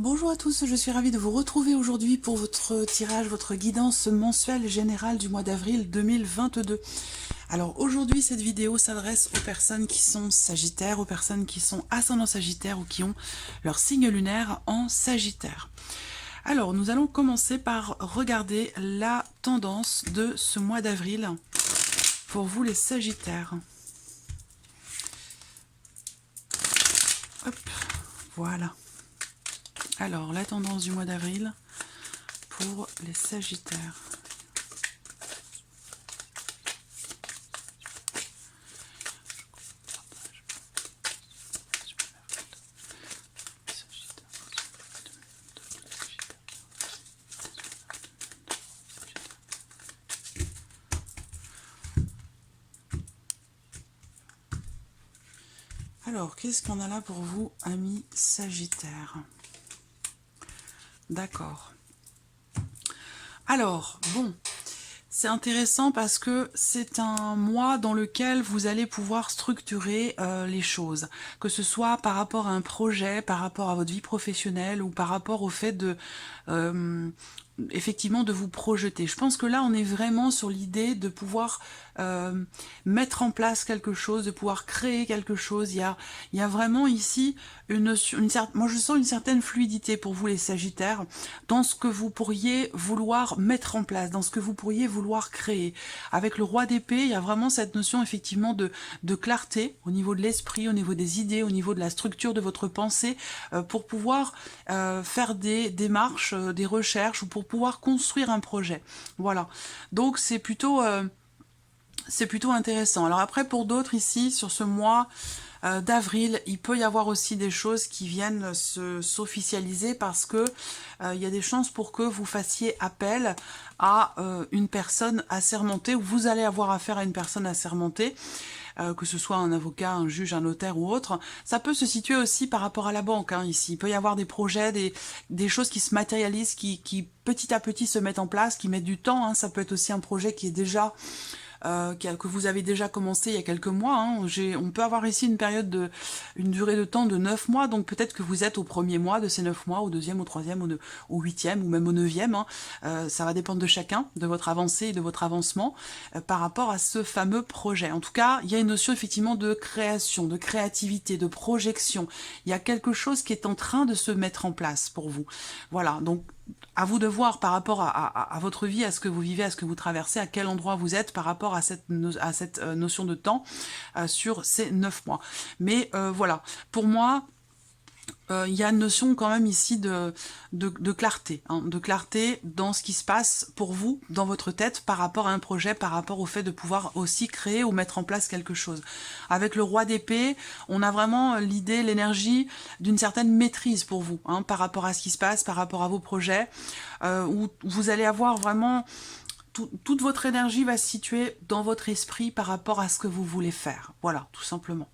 Bonjour à tous, je suis ravie de vous retrouver aujourd'hui pour votre tirage, votre guidance mensuelle générale du mois d'avril 2022. Alors aujourd'hui, cette vidéo s'adresse aux personnes qui sont sagittaires, aux personnes qui sont ascendant sagittaire ou qui ont leur signe lunaire en sagittaire. Alors nous allons commencer par regarder la tendance de ce mois d'avril pour vous les sagittaires. Hop, voilà. Alors, la tendance du mois d'avril pour les sagittaires. Alors, qu'est-ce qu'on a là pour vous, amis sagittaires? D'accord. Alors, bon, c'est intéressant parce que c'est un mois dans lequel vous allez pouvoir structurer les choses, que ce soit par rapport à un projet, par rapport à votre vie professionnelle ou par rapport au fait de effectivement de vous projeter. Je pense que là on est vraiment sur l'idée de pouvoir mettre en place quelque chose, de pouvoir créer quelque chose. Il y a vraiment ici moi je sens une certaine fluidité pour vous les sagittaires dans ce que vous pourriez vouloir mettre en place, dans ce que vous pourriez vouloir créer. Avec le roi d'épée, il y a vraiment cette notion effectivement de clarté au niveau de l'esprit, au niveau des idées, au niveau de la structure de votre pensée, pour pouvoir faire des démarches, des recherches ou pour pouvoir construire un projet. Voilà. Donc c'est plutôt intéressant. Alors après, pour d'autres ici, sur ce mois d'avril, il peut y avoir aussi des choses qui viennent s'officialiser parce que il y a des chances pour que vous fassiez appel à une personne assermentée, ou vous allez avoir affaire à une personne assermentée, que ce soit un avocat, un juge, un notaire ou autre. Ça peut se situer aussi par rapport à la banque, hein, ici. Il peut y avoir des projets, des choses qui se matérialisent, qui petit à petit se mettent en place, qui mettent du temps, hein. Ça peut être aussi un projet qui est déjà que vous avez déjà commencé il y a quelques mois, hein. On peut avoir ici une durée de temps de 9 mois, donc peut-être que vous êtes au premier mois de ces 9 mois, au deuxième, au troisième, au huitième, ou même au neuvième, hein. Ça va dépendre de chacun, de votre avancée et de votre avancement par rapport à ce fameux projet. En tout cas, il y a une notion effectivement de création, de créativité, de projection. Il y a quelque chose qui est en train de se mettre en place pour vous. Voilà, donc à vous de voir par rapport à votre vie, à ce que vous vivez, à ce que vous traversez, à quel endroit vous êtes par rapport à cette notion de temps sur ces 9 mois. Mais voilà, pour moi, il y a une notion quand même ici de clarté, hein, de clarté dans ce qui se passe pour vous, dans votre tête, par rapport à un projet, par rapport au fait de pouvoir aussi créer ou mettre en place quelque chose. Avec le roi d'épée, on a vraiment l'idée, l'énergie d'une certaine maîtrise pour vous, hein, par rapport à ce qui se passe, par rapport à vos projets, où vous allez avoir vraiment... Toute votre énergie va se situer dans votre esprit par rapport à ce que vous voulez faire. Voilà, tout simplement.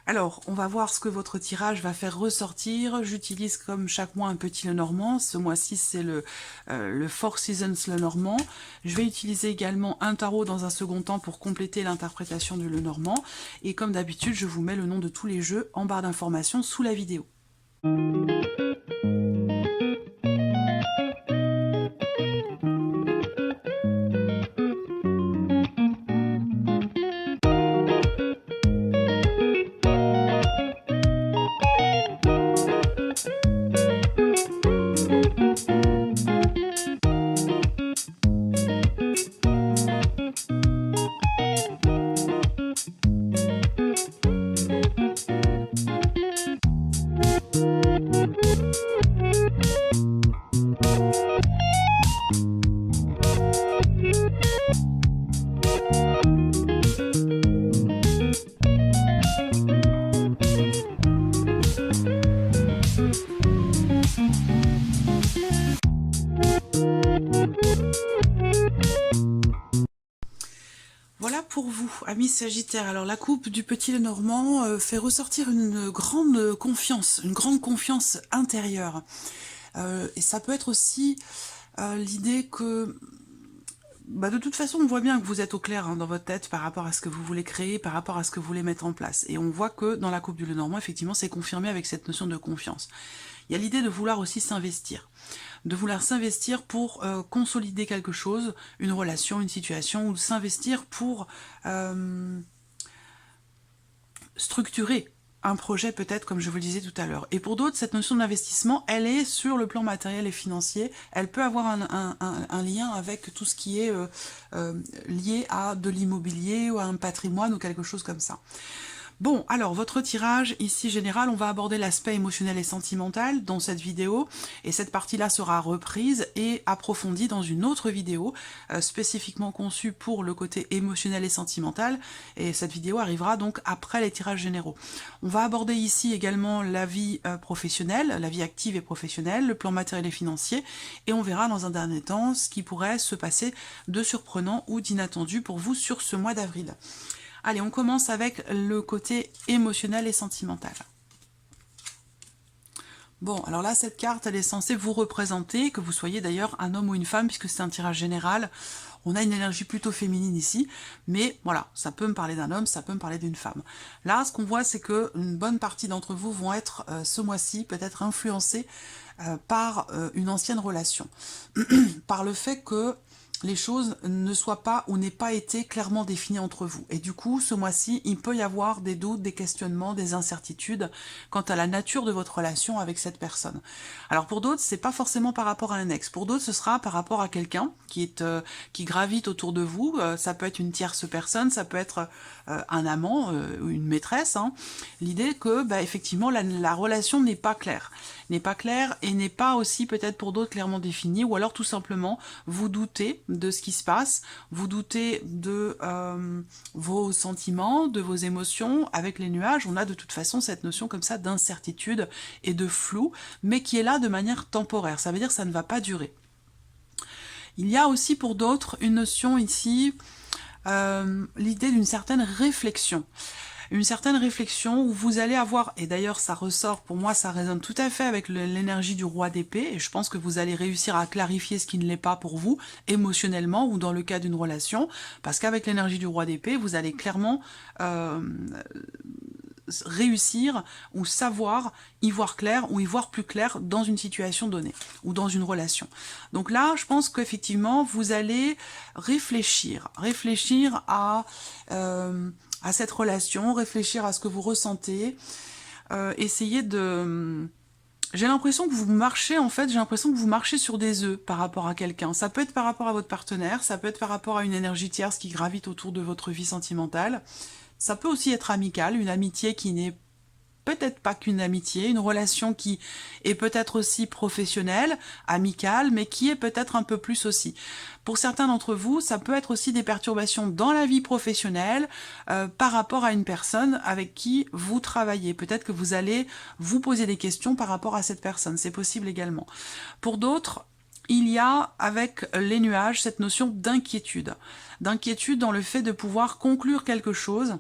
Alors, on va voir ce que votre tirage va faire ressortir. J'utilise comme chaque mois un petit Lenormand. Ce mois-ci, c'est le Four Seasons Lenormand. Je vais utiliser également un tarot dans un second temps pour compléter l'interprétation du Lenormand. Et comme d'habitude, je vous mets le nom de tous les jeux en barre d'informations sous la vidéo. Voilà pour vous, amis sagittaires. Alors la coupe du petit Lenormand fait ressortir une grande confiance intérieure. Et ça peut être aussi l'idée que de toute façon, on voit bien que vous êtes au clair hein, dans votre tête par rapport à ce que vous voulez créer, par rapport à ce que vous voulez mettre en place. Et on voit que dans la coupe du Lenormand, effectivement, c'est confirmé avec cette notion de confiance. Il y a l'idée de vouloir aussi s'investir. De vouloir s'investir pour consolider quelque chose, une relation, une situation, ou s'investir pour structurer un projet peut-être, comme je vous le disais tout à l'heure. Et pour d'autres, cette notion d'investissement, elle est sur le plan matériel et financier. Elle peut avoir un lien avec tout ce qui est lié à de l'immobilier ou à un patrimoine ou quelque chose comme ça. Bon, alors, votre tirage, ici, général, on va aborder l'aspect émotionnel et sentimental dans cette vidéo, et cette partie-là sera reprise et approfondie dans une autre vidéo, spécifiquement conçue pour le côté émotionnel et sentimental, et cette vidéo arrivera donc après les tirages généraux. On va aborder ici également la vie professionnelle, la vie active et professionnelle, le plan matériel et financier, et on verra dans un dernier temps ce qui pourrait se passer de surprenant ou d'inattendu pour vous sur ce mois d'avril. Allez, on commence avec le côté émotionnel et sentimental. Bon, alors là, cette carte, elle est censée vous représenter, que vous soyez d'ailleurs un homme ou une femme, puisque c'est un tirage général. On a une énergie plutôt féminine ici, mais voilà, ça peut me parler d'un homme, ça peut me parler d'une femme. Là, ce qu'on voit, c'est qu'une bonne partie d'entre vous vont être, ce mois-ci, peut-être influencés par une ancienne relation. Par le fait que les choses ne soient pas ou n'aient pas été clairement définies entre vous. Et du coup, ce mois-ci, il peut y avoir des doutes, des questionnements, des incertitudes quant à la nature de votre relation avec cette personne. Alors pour d'autres, c'est pas forcément par rapport à un ex. Pour d'autres, ce sera par rapport à quelqu'un qui gravite autour de vous. Ça peut être une tierce personne, ça peut être un amant ou une maîtresse. Hein. L'idée que, effectivement, la relation n'est pas claire. N'est pas claire et n'est pas aussi peut-être pour d'autres clairement définie, ou alors tout simplement vous doutez de ce qui se passe, vous doutez de vos sentiments, de vos émotions. Avec les nuages, on a de toute façon cette notion comme ça d'incertitude et de flou, mais qui est là de manière temporaire. Ça veut dire que ça ne va pas durer. Il y a aussi pour d'autres une notion ici, l'idée d'une certaine réflexion. Une certaine réflexion où vous allez avoir, et d'ailleurs ça ressort, pour moi ça résonne tout à fait avec l'énergie du roi d'épée, et je pense que vous allez réussir à clarifier ce qui ne l'est pas pour vous, émotionnellement ou dans le cas d'une relation, parce qu'avec l'énergie du roi d'épée, vous allez clairement réussir ou savoir y voir clair ou y voir plus clair dans une situation donnée ou dans une relation. Donc là, je pense qu'effectivement, vous allez réfléchir à cette relation, réfléchir à ce que vous ressentez, essayer de... J'ai l'impression que vous marchez, en fait, j'ai l'impression que vous marchez sur des œufs par rapport à quelqu'un. Ça peut être par rapport à votre partenaire, ça peut être par rapport à une énergie tierce qui gravite autour de votre vie sentimentale. Ça peut aussi être amical, une amitié qui n'est peut-être pas qu'une amitié, une relation qui est peut-être aussi professionnelle, amicale, mais qui est peut-être un peu plus aussi. Pour certains d'entre vous, ça peut être aussi des perturbations dans la vie professionnelle par rapport à une personne avec qui vous travaillez. Peut-être que vous allez vous poser des questions par rapport à cette personne, c'est possible également. Pour d'autres, il y a, avec les nuages, cette notion d'inquiétude. D'inquiétude dans le fait de pouvoir conclure quelque chose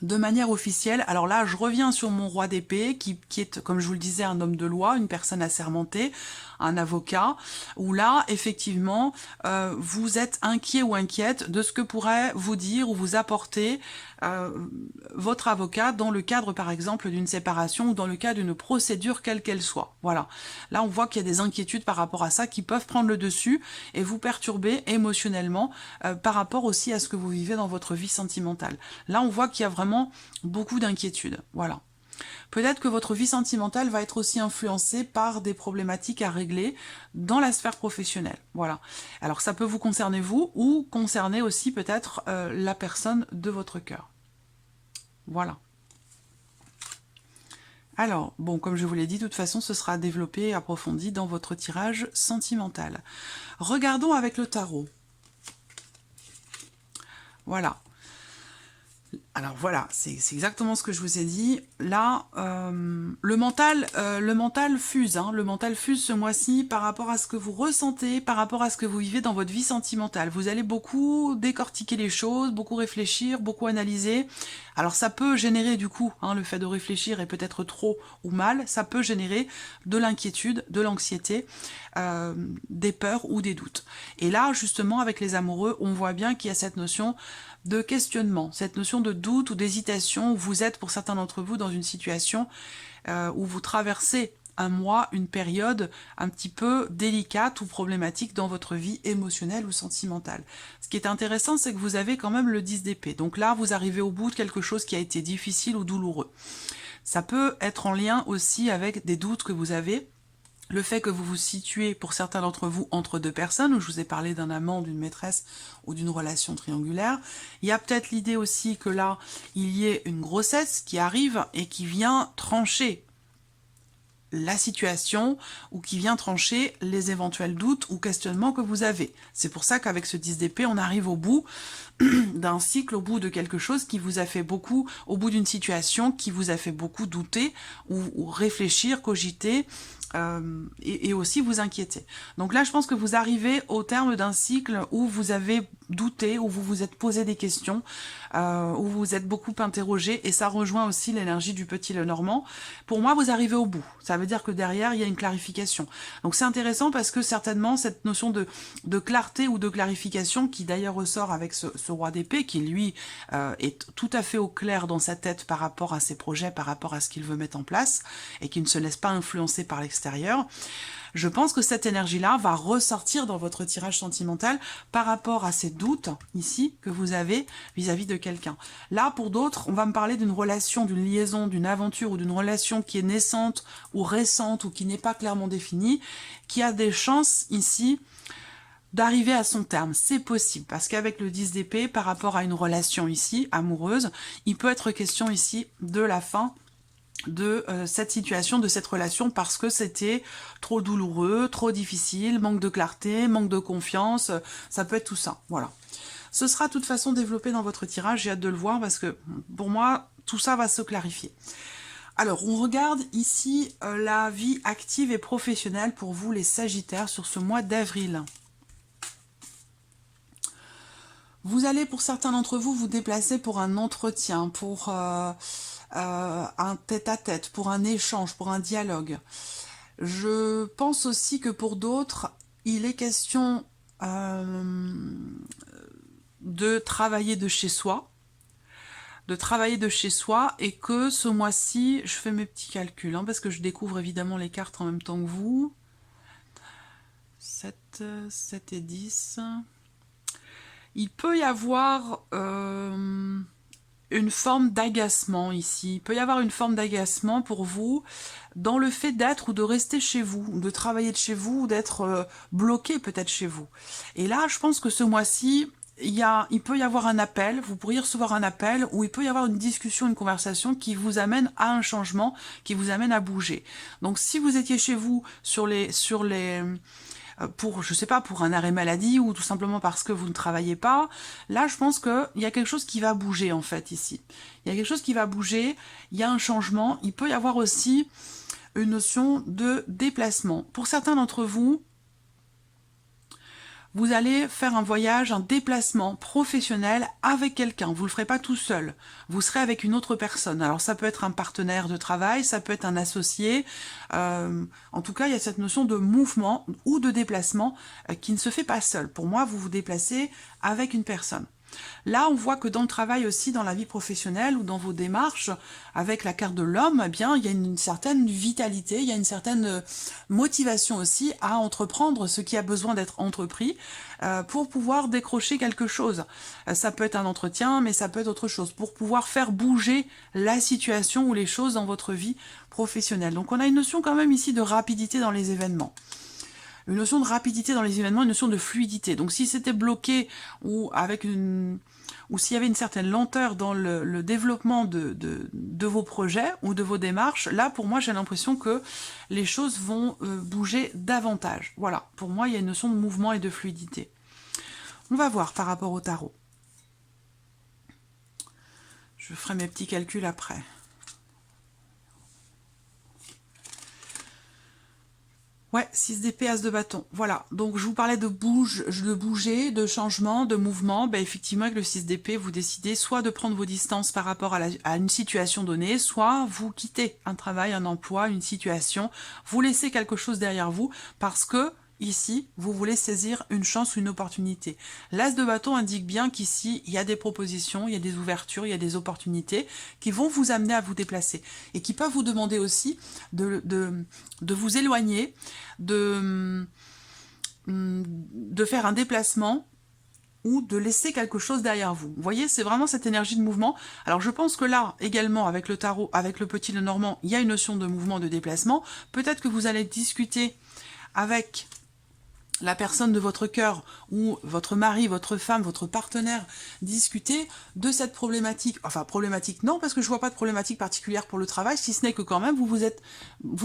de manière officielle. Alors là, je reviens sur mon roi d'épée, qui est, comme je vous le disais, un homme de loi, une personne assermentée, un avocat, où là, effectivement, vous êtes inquiet ou inquiète de ce que pourrait vous dire ou vous apporter votre avocat dans le cadre, par exemple, d'une séparation ou dans le cadre d'une procédure quelle qu'elle soit. Voilà. Là, on voit qu'il y a des inquiétudes par rapport à ça qui peuvent prendre le dessus et vous perturber émotionnellement par rapport aussi à ce que vous vivez dans votre vie sentimentale. Là, on voit qu'il y a vraiment beaucoup d'inquiétudes. Voilà. Peut-être que votre vie sentimentale va être aussi influencée par des problématiques à régler dans la sphère professionnelle. Voilà. Alors ça peut vous concerner vous ou concerner aussi peut-être la personne de votre cœur. Voilà. Alors, bon, comme je vous l'ai dit, de toute façon, ce sera développé et approfondi dans votre tirage sentimental. Regardons avec le tarot. Voilà. Alors voilà, c'est exactement ce que je vous ai dit. Là, le mental fuse. Hein, le mental fuse ce mois-ci par rapport à ce que vous ressentez, par rapport à ce que vous vivez dans votre vie sentimentale. Vous allez beaucoup décortiquer les choses, beaucoup réfléchir, beaucoup analyser. Alors ça peut générer du coup, hein, le fait de réfléchir et peut-être trop ou mal, ça peut générer de l'inquiétude, de l'anxiété, des peurs ou des doutes. Et là, justement, avec les amoureux, on voit bien qu'il y a cette notion de questionnement, cette notion de doute ou d'hésitation où vous êtes, pour certains d'entre vous, dans une situation où vous traversez un mois, une période un petit peu délicate ou problématique dans votre vie émotionnelle ou sentimentale. Ce qui est intéressant, c'est que vous avez quand même le 10 d'épée. Donc là, vous arrivez au bout de quelque chose qui a été difficile ou douloureux. Ça peut être en lien aussi avec des doutes que vous avez, le fait que vous vous situez, pour certains d'entre vous, entre deux personnes, où je vous ai parlé d'un amant, d'une maîtresse ou d'une relation triangulaire. Il y a peut-être l'idée aussi que là, il y ait une grossesse qui arrive et qui vient trancher la situation ou qui vient trancher les éventuels doutes ou questionnements que vous avez. C'est pour ça qu'avec ce 10 d'épée, on arrive au bout d'un cycle, au bout de quelque chose qui vous a fait beaucoup, au bout d'une situation qui vous a fait beaucoup douter ou réfléchir, cogiter, et aussi vous inquiéter. Donc là, je pense que vous arrivez au terme d'un cycle où vous avez douté, où vous vous êtes posé des questions, où vous vous êtes beaucoup interrogé, et ça rejoint aussi l'énergie du petit Lenormand. Pour moi, vous arrivez au bout. Ça veut dire que derrière, il y a une clarification. Donc c'est intéressant parce que certainement, cette notion de clarté ou de clarification, qui d'ailleurs ressort avec ce roi d'épée, qui lui est tout à fait au clair dans sa tête par rapport à ses projets, par rapport à ce qu'il veut mettre en place, et qui ne se laisse pas influencer par l'extérieur. Je pense que cette énergie-là va ressortir dans votre tirage sentimental par rapport à ces doutes, ici, que vous avez vis-à-vis de quelqu'un. Là, pour d'autres, on va me parler d'une relation, d'une liaison, d'une aventure ou d'une relation qui est naissante ou récente ou qui n'est pas clairement définie, qui a des chances, ici, d'arriver à son terme. C'est possible, parce qu'avec le 10 d'épée, par rapport à une relation ici, amoureuse, il peut être question ici de la fin de cette situation, de cette relation, parce que c'était trop douloureux, trop difficile, manque de clarté, manque de confiance, ça peut être tout ça, voilà. Ce sera de toute façon développé dans votre tirage, j'ai hâte de le voir, parce que pour moi, tout ça va se clarifier. Alors, on regarde ici la vie active et professionnelle pour vous, les Sagittaires, sur ce mois d'avril. Vous allez, pour certains d'entre vous, vous déplacer pour un entretien, pour un tête-à-tête, pour un échange, pour un dialogue. Je pense aussi que pour d'autres, il est question de travailler de chez soi, et que ce mois-ci, je fais mes petits calculs, hein, parce que je découvre évidemment les cartes en même temps que vous. 7 et 10... Il peut y avoir une forme d'agacement ici. Il peut y avoir une forme d'agacement pour vous dans le fait d'être ou de rester chez vous, de travailler de chez vous, ou d'être bloqué peut-être chez vous. Et là, je pense que ce mois-ci, il peut y avoir un appel, vous pourriez recevoir un appel, ou il peut y avoir une discussion, une conversation qui vous amène à un changement, qui vous amène à bouger. Donc si vous étiez chez vous pour, je sais pas, pour un arrêt maladie ou tout simplement parce que vous ne travaillez pas, là, je pense qu'il y a quelque chose qui va bouger, en fait, ici. Il y a quelque chose qui va bouger, il y a un changement. Il peut y avoir aussi une notion de déplacement. Pour certains d'entre vous, vous allez faire un voyage, un déplacement professionnel avec quelqu'un. Vous ne le ferez pas tout seul. Vous serez avec une autre personne. Alors ça peut être un partenaire de travail, ça peut être un associé. En tout cas, il y a cette notion de mouvement ou de déplacement qui ne se fait pas seul. Pour moi, vous vous déplacez avec une personne. Là, on voit que dans le travail aussi, dans la vie professionnelle ou dans vos démarches, avec la carte de l'homme, eh bien, il y a une certaine vitalité, il y a une certaine motivation aussi à entreprendre ce qui a besoin d'être entrepris pour pouvoir décrocher quelque chose. Ça peut être un entretien, mais ça peut être autre chose, pour pouvoir faire bouger la situation ou les choses dans votre vie professionnelle. Donc on a une notion quand même ici de rapidité dans les événements. Une notion de rapidité dans les événements, une notion de fluidité. Donc si c'était bloqué ou s'il y avait une certaine lenteur dans le développement de vos projets ou de vos démarches, là pour moi j'ai l'impression que les choses vont bouger davantage. Voilà, pour moi il y a une notion de mouvement et de fluidité. On va voir par rapport au tarot. Je ferai mes petits calculs après. Ouais, 6 d'épée, as de bâton. Voilà, donc je vous parlais de bouger, de changement, de mouvement. Ben, effectivement, avec le 6 d'épée, vous décidez soit de prendre vos distances par rapport à une situation donnée, soit vous quittez un travail, un emploi, une situation, vous laissez quelque chose derrière vous parce que ici, vous voulez saisir une chance ou une opportunité. L'as de bâton indique bien qu'ici, il y a des propositions, il y a des ouvertures, il y a des opportunités qui vont vous amener à vous déplacer et qui peuvent vous demander aussi de vous éloigner, de faire un déplacement ou de laisser quelque chose derrière vous. Vous voyez, c'est vraiment cette énergie de mouvement. Alors je pense que là, également, avec le tarot, avec le petit Lenormand, il y a une notion de mouvement, de déplacement. Peut-être que vous allez discuter avec la personne de votre cœur ou votre mari, votre femme, votre partenaire, discuter de cette problématique. Enfin, problématique non, parce que je vois pas de problématique particulière pour le travail, si ce n'est que quand même vous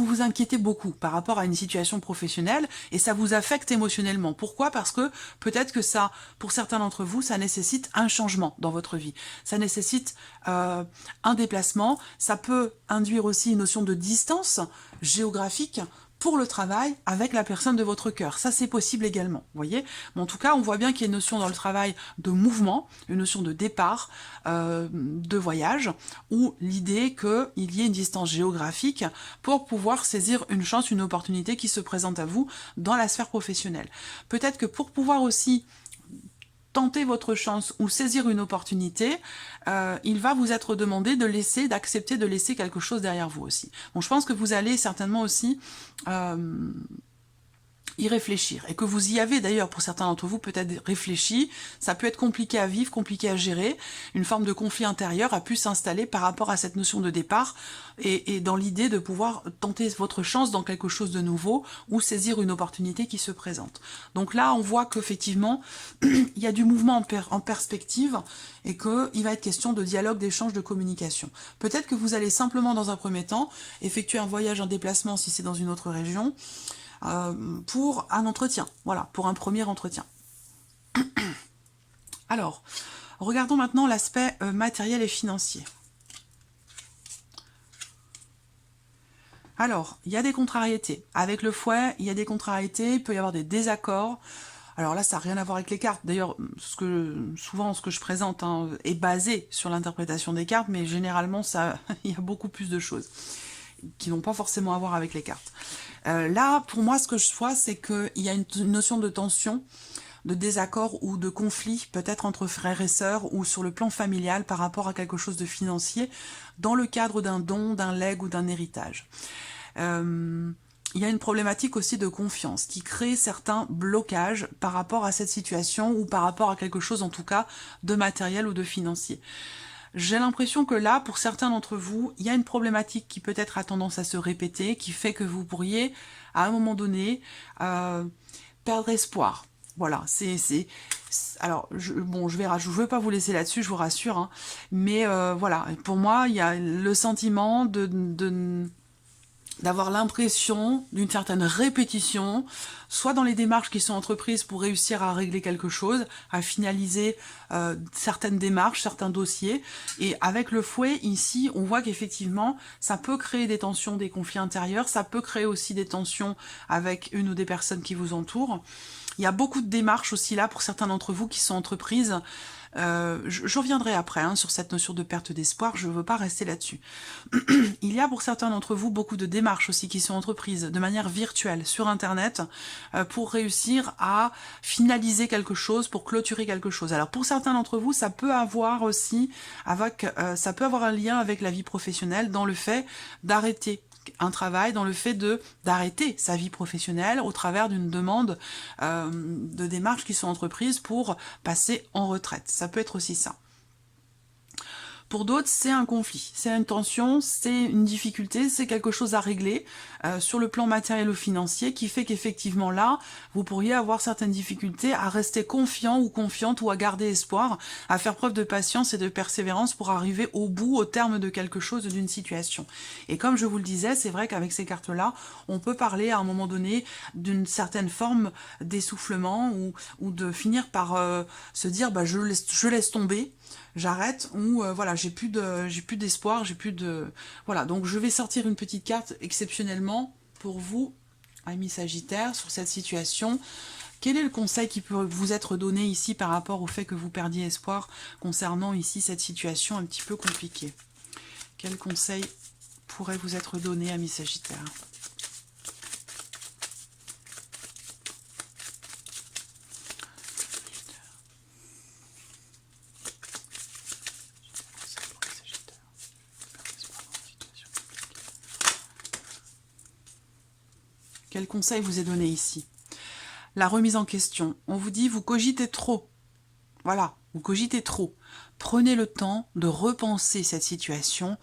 vous inquiétez beaucoup par rapport à une situation professionnelle et ça vous affecte émotionnellement. Pourquoi? Parce que peut-être que ça, pour certains d'entre vous, ça nécessite un changement dans votre vie. Ça nécessite un déplacement. Ça peut induire aussi une notion de distance géographique pour le travail avec la personne de votre cœur. Ça, c'est possible également, vous voyez. Mais en tout cas, on voit bien qu'il y a une notion dans le travail de mouvement, une notion de départ, de voyage, ou l'idée qu'il y ait une distance géographique pour pouvoir saisir une chance, une opportunité qui se présente à vous dans la sphère professionnelle. Peut-être que pour pouvoir aussi tenter votre chance ou saisir une opportunité, il va vous être demandé d'accepter de laisser quelque chose derrière vous aussi. Donc je pense que vous allez certainement aussi y réfléchir, et que vous y avez d'ailleurs pour certains d'entre vous peut-être réfléchi. Ça peut être compliqué à vivre, compliqué à gérer, une forme de conflit intérieur a pu s'installer par rapport à cette notion de départ, et dans l'idée de pouvoir tenter votre chance dans quelque chose de nouveau, ou saisir une opportunité qui se présente. Donc là on voit qu'effectivement il y a du mouvement en perspective, et qu'il va être question de dialogue, d'échange, de communication. Peut-être que vous allez simplement dans un premier temps effectuer un voyage, un déplacement si c'est dans une autre région, pour un entretien, voilà, pour un premier entretien. Alors, regardons maintenant l'aspect matériel et financier. Alors, il y a des contrariétés. Avec le fouet, il y a des contrariétés, il peut y avoir des désaccords. Alors là, ça n'a rien à voir avec les cartes. D'ailleurs, souvent, ce que je présente est basé sur l'interprétation des cartes, mais généralement, il y a beaucoup plus de choses qui n'ont pas forcément à voir avec les cartes. Là, pour moi, ce que je vois, c'est qu'il y a une notion de tension, de désaccord ou de conflit, peut-être entre frères et sœurs ou sur le plan familial par rapport à quelque chose de financier, dans le cadre d'un don, d'un legs ou d'un héritage. Il y a une problématique aussi de confiance qui crée certains blocages par rapport à cette situation ou par rapport à quelque chose en tout cas de matériel ou de financier. J'ai l'impression que là, pour certains d'entre vous, il y a une problématique qui peut-être a tendance à se répéter, qui fait que vous pourriez, à un moment donné, perdre espoir. Voilà, alors, je veux pas vous laisser là-dessus, je vous rassure, hein, mais voilà, pour moi, il y a le sentiment d'avoir l'impression d'une certaine répétition, soit dans les démarches qui sont entreprises pour réussir à régler quelque chose, à finaliser certaines démarches, certains dossiers. Et avec le fouet, ici, on voit qu'effectivement, ça peut créer des tensions, des conflits intérieurs, ça peut créer aussi des tensions avec une ou des personnes qui vous entourent. Il y a beaucoup de démarches aussi là pour certains d'entre vous qui sont entreprises. Je reviendrai après sur cette notion de perte d'espoir, je ne veux pas rester là-dessus. Il y a pour certains d'entre vous beaucoup de démarches aussi qui sont entreprises de manière virtuelle sur Internet pour réussir à finaliser quelque chose, pour clôturer quelque chose. Alors pour certains d'entre vous, ça peut avoir aussi ça peut avoir un lien avec la vie professionnelle dans le fait d'arrêter un travail, dans le fait d'arrêter sa vie professionnelle au travers d'une demande de démarches qui sont entreprises pour passer en retraite. Ça peut être aussi ça. Pour d'autres, c'est un conflit, c'est une tension, c'est une difficulté, c'est quelque chose à régler sur le plan matériel ou financier qui fait qu'effectivement là, vous pourriez avoir certaines difficultés à rester confiant ou confiante ou à garder espoir, à faire preuve de patience et de persévérance pour arriver au bout, au terme de quelque chose, d'une situation. Et comme je vous le disais, c'est vrai qu'avec ces cartes-là, on peut parler à un moment donné d'une certaine forme d'essoufflement ou de finir par se dire je laisse tomber. j'arrête, ou voilà, j'ai plus d'espoir, j'ai plus de... Voilà, donc je vais sortir une petite carte exceptionnellement pour vous, amis Sagittaire, sur cette situation. Quel est le conseil qui peut vous être donné ici par rapport au fait que vous perdiez espoir concernant ici cette situation un petit peu compliquée? Quel conseil pourrait vous être donné, amis Sagittaire? Quel conseil vous est donné ici? La remise en question. On vous dit, vous cogitez trop. Voilà, vous cogitez trop. Prenez le temps de repenser cette situation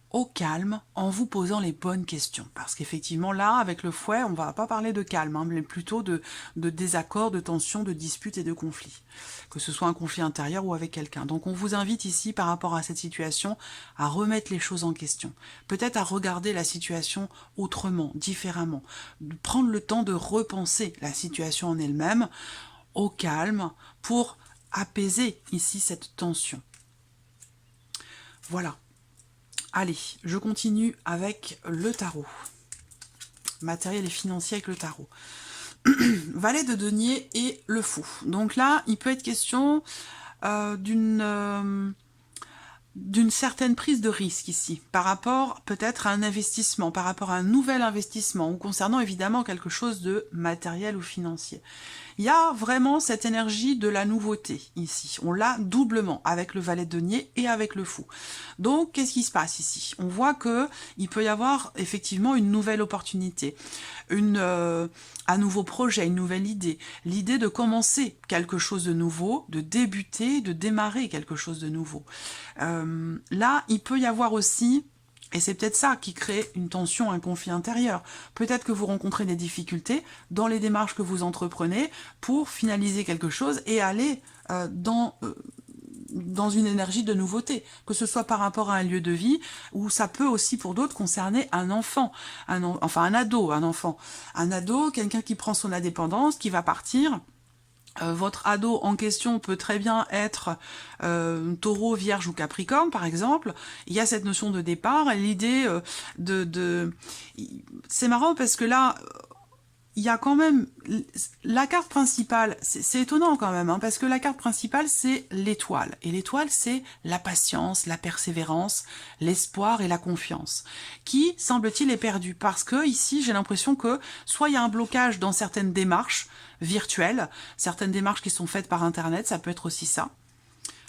au calme en vous posant les bonnes questions. Parce qu'effectivement, là, avec le fouet, on ne va pas parler de calme, hein, mais plutôt de désaccord, de tension, de dispute et de conflit. Que ce soit un conflit intérieur ou avec quelqu'un. Donc on vous invite ici, par rapport à cette situation, à remettre les choses en question. Peut-être à regarder la situation autrement, différemment. De prendre le temps de repenser la situation en elle-même, au calme, pour apaiser ici cette tension. Voilà. Allez, je continue avec le tarot. Matériel et financier avec le tarot. Valet de denier et le fou. Donc là, il peut être question d'une certaine prise de risque ici, par rapport peut-être à un investissement, par rapport à un nouvel investissement, ou concernant évidemment quelque chose de matériel ou financier. Il y a vraiment cette énergie de la nouveauté ici. On l'a doublement avec le valet de denier et avec le fou. Donc, qu'est-ce qui se passe ici? On voit que il peut y avoir effectivement une nouvelle opportunité, un nouveau projet, une nouvelle idée. L'idée de commencer quelque chose de nouveau, de débuter, de démarrer quelque chose de nouveau. Là, il peut y avoir aussi... Et c'est peut-être ça qui crée une tension, un conflit intérieur. Peut-être que vous rencontrez des difficultés dans les démarches que vous entreprenez pour finaliser quelque chose et aller dans une énergie de nouveauté, que ce soit par rapport à un lieu de vie, ou ça peut aussi pour d'autres concerner un enfant, enfin un ado, un ado, quelqu'un qui prend son indépendance, qui va partir. Votre ado en question peut très bien être taureau, vierge ou capricorne par exemple. Il y a cette notion de départ et l'idée c'est marrant parce que là il y a quand même la carte principale, c'est étonnant quand même, hein, parce que la carte principale c'est l'étoile, et l'étoile c'est la patience, la persévérance, l'espoir et la confiance, qui semble-t-il est perdue, parce que ici j'ai l'impression que soit il y a un blocage dans certaines démarches virtuelles, certaines démarches qui sont faites par internet, ça peut être aussi ça,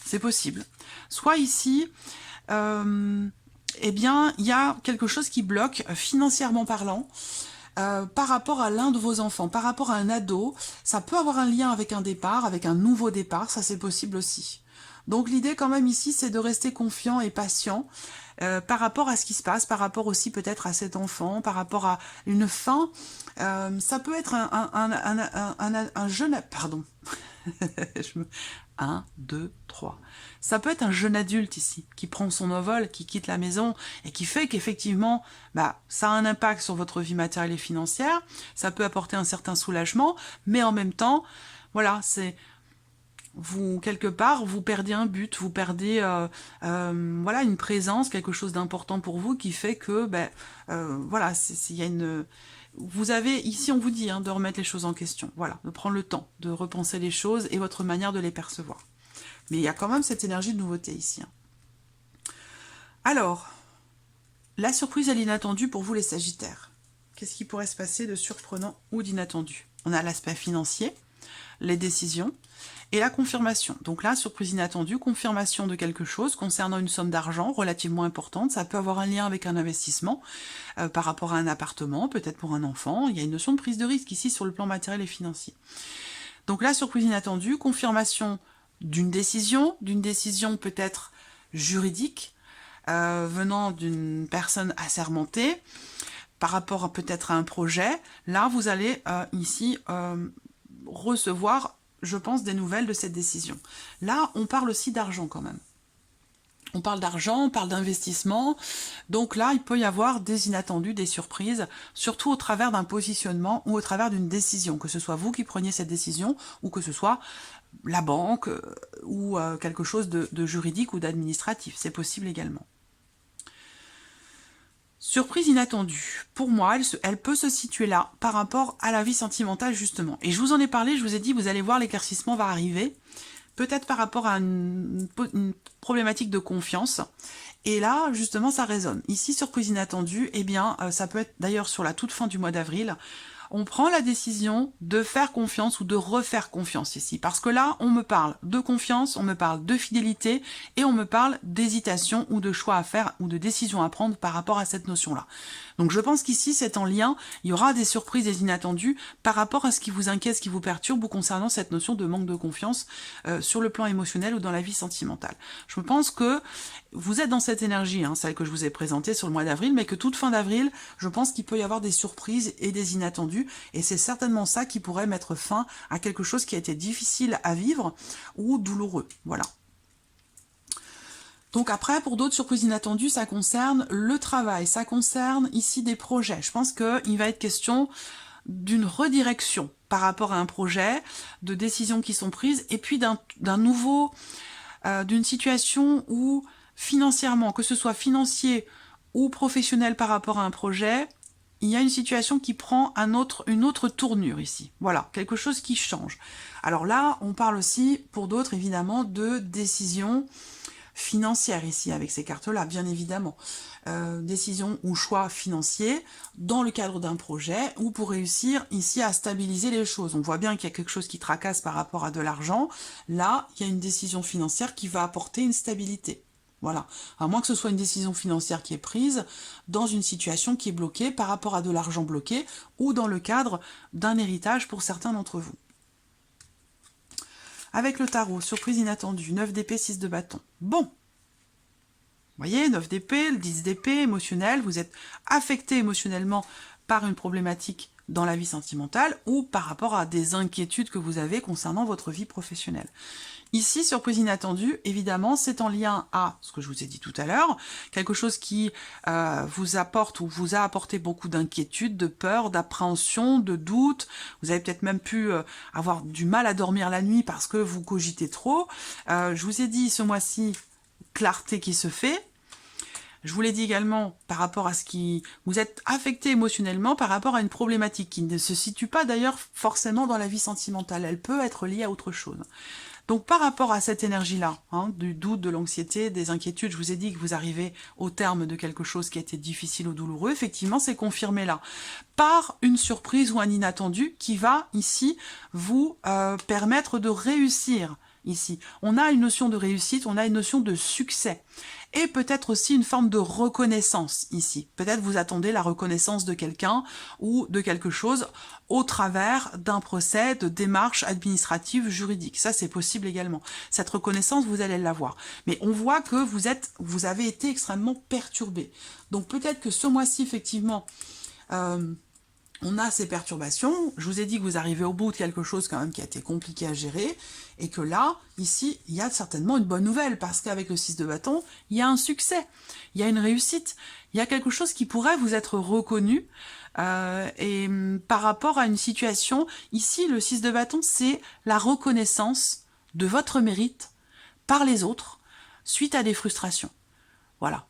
c'est possible, soit ici eh bien il y a quelque chose qui bloque financièrement parlant, par rapport à l'un de vos enfants, par rapport à un ado, ça peut avoir un lien avec un départ, avec un nouveau départ, ça c'est possible aussi. Donc l'idée quand même ici, c'est de rester confiant et patient par rapport à ce qui se passe, par rapport aussi peut-être à cet enfant, par rapport à une fin. Ça peut être un jeune... Pardon. 1, 2, 3. Ça peut être un jeune adulte ici, qui prend son envol, qui quitte la maison, et qui fait qu'effectivement, ça a un impact sur votre vie matérielle et financière, ça peut apporter un certain soulagement, mais en même temps, voilà, c'est... Vous, quelque part, vous perdez un but, vous perdez voilà, une présence, quelque chose d'important pour vous, qui fait que, voilà, il y a une... Vous avez, ici on vous dit de remettre les choses en question, voilà, de prendre le temps, de repenser les choses et votre manière de les percevoir. Mais il y a quand même cette énergie de nouveauté ici. Alors, la surprise et l'inattendu pour vous les Sagittaires. Qu'est-ce qui pourrait se passer de surprenant ou d'inattendu? On a l'aspect financier, les décisions et la confirmation. Donc là, surprise inattendue, confirmation de quelque chose concernant une somme d'argent relativement importante. Ça peut avoir un lien avec un investissement par rapport à un appartement, peut-être pour un enfant. Il y a une notion de prise de risque ici sur le plan matériel et financier. Donc là, surprise inattendue, confirmation d'une décision peut-être juridique, venant d'une personne assermentée, par rapport peut-être à un projet. Là, vous allez ici recevoir, je pense, des nouvelles de cette décision. Là, on parle aussi d'argent quand même. On parle d'argent, on parle d'investissement. Donc là, il peut y avoir des inattendus, des surprises, surtout au travers d'un positionnement ou au travers d'une décision, que ce soit vous qui preniez cette décision ou que ce soit la banque ou quelque chose de juridique ou d'administratif. C'est possible également. Surprise inattendue. Pour moi, elle peut se situer là par rapport à la vie sentimentale justement. Et je vous en ai parlé, je vous ai dit, vous allez voir, l'éclaircissement va arriver. Peut-être par rapport à une problématique de confiance. Et là, justement, ça résonne. Ici, surprise inattendue, eh bien, ça peut être d'ailleurs sur la toute fin du mois d'avril. On prend la décision de faire confiance ou de refaire confiance ici. Parce que là, on me parle de confiance, on me parle de fidélité et on me parle d'hésitation ou de choix à faire ou de décision à prendre par rapport à cette notion-là. Donc je pense qu'ici, c'est en lien, il y aura des surprises, des inattendus par rapport à ce qui vous inquiète, ce qui vous perturbe ou concernant cette notion de manque de confiance sur le plan émotionnel ou dans la vie sentimentale. Je pense que vous êtes dans cette énergie, hein, celle que je vous ai présentée sur le mois d'avril, mais que toute fin d'avril, je pense qu'il peut y avoir des surprises et des inattendus, et c'est certainement ça qui pourrait mettre fin à quelque chose qui a été difficile à vivre ou douloureux. Voilà. Donc après, pour d'autres surprises inattendues, ça concerne le travail, ça concerne ici des projets. Je pense qu'il va être question d'une redirection par rapport à un projet, de décisions qui sont prises, et puis d'un nouveau, d'une situation où financièrement, que ce soit financier ou professionnel par rapport à un projet, il y a une situation qui prend une autre tournure ici. Voilà, quelque chose qui change. Alors là, on parle aussi, pour d'autres, évidemment, de décisions financières ici, avec ces cartes-là, bien évidemment. Décision ou choix financier dans le cadre d'un projet ou pour réussir ici à stabiliser les choses. On voit bien qu'il y a quelque chose qui tracasse par rapport à de l'argent. Là, il y a une décision financière qui va apporter une stabilité. Voilà, à moins que ce soit une décision financière qui est prise dans une situation qui est bloquée par rapport à de l'argent bloqué ou dans le cadre d'un héritage pour certains d'entre vous. Avec le tarot, surprise inattendue, 9 d'épée, 6 de bâton. Bon, vous voyez, 9 d'épée, le 10 d'épée, émotionnel, vous êtes affecté émotionnellement par une problématique dans la vie sentimentale ou par rapport à des inquiétudes que vous avez concernant votre vie professionnelle. Ici, surprise inattendue, évidemment, c'est en lien à ce que je vous ai dit tout à l'heure, quelque chose qui vous apporte ou vous a apporté beaucoup d'inquiétude, de peur, d'appréhension, de doute. Vous avez peut-être même pu avoir du mal à dormir la nuit parce que vous cogitez trop. Je vous ai dit ce mois-ci, clarté qui se fait. Je vous l'ai dit également par rapport à ce qui... Vous êtes affecté émotionnellement par rapport à une problématique qui ne se situe pas d'ailleurs forcément dans la vie sentimentale. Elle peut être liée à autre chose. Donc par rapport à cette énergie-là, hein, du doute, de l'anxiété, des inquiétudes, je vous ai dit que vous arrivez au terme de quelque chose qui a été difficile ou douloureux, effectivement c'est confirmé là, par une surprise ou un inattendu qui va ici vous permettre de réussir. Ici, on a une notion de réussite, on a une notion de succès et peut-être aussi une forme de reconnaissance ici. Peut-être vous attendez la reconnaissance de quelqu'un ou de quelque chose au travers d'un procès de démarche administrative juridique. Ça, c'est possible également. Cette reconnaissance, vous allez l'avoir. Mais on voit que vous avez été extrêmement perturbé. Donc peut-être que ce mois-ci, effectivement, on a ces perturbations. Je vous ai dit que vous arrivez au bout de quelque chose quand même qui a été compliqué à gérer et que là, ici, il y a certainement une bonne nouvelle parce qu'avec le 6 de bâton, il y a un succès, il y a une réussite, il y a quelque chose qui pourrait vous être reconnu et par rapport à une situation, ici, le 6 de bâton, c'est la reconnaissance de votre mérite par les autres suite à des frustrations. Voilà.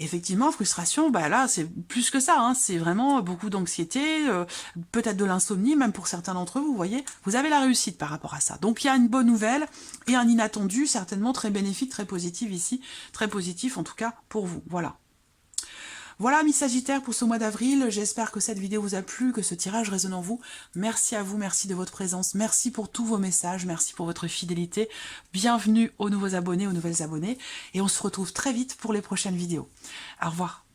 Effectivement, frustration, bah là, c'est plus que ça, hein, c'est vraiment beaucoup d'anxiété, peut-être de l'insomnie, même pour certains d'entre vous, vous voyez, vous avez la réussite par rapport à ça. Donc il y a une bonne nouvelle et un inattendu, certainement très bénéfique, très positif ici, très positif en tout cas pour vous, voilà. Voilà, mes Sagittaires, pour ce mois d'avril. J'espère que cette vidéo vous a plu, que ce tirage résonne en vous. Merci à vous, merci de votre présence, merci pour tous vos messages, merci pour votre fidélité. Bienvenue aux nouveaux abonnés, aux nouvelles abonnées. Et on se retrouve très vite pour les prochaines vidéos. Au revoir.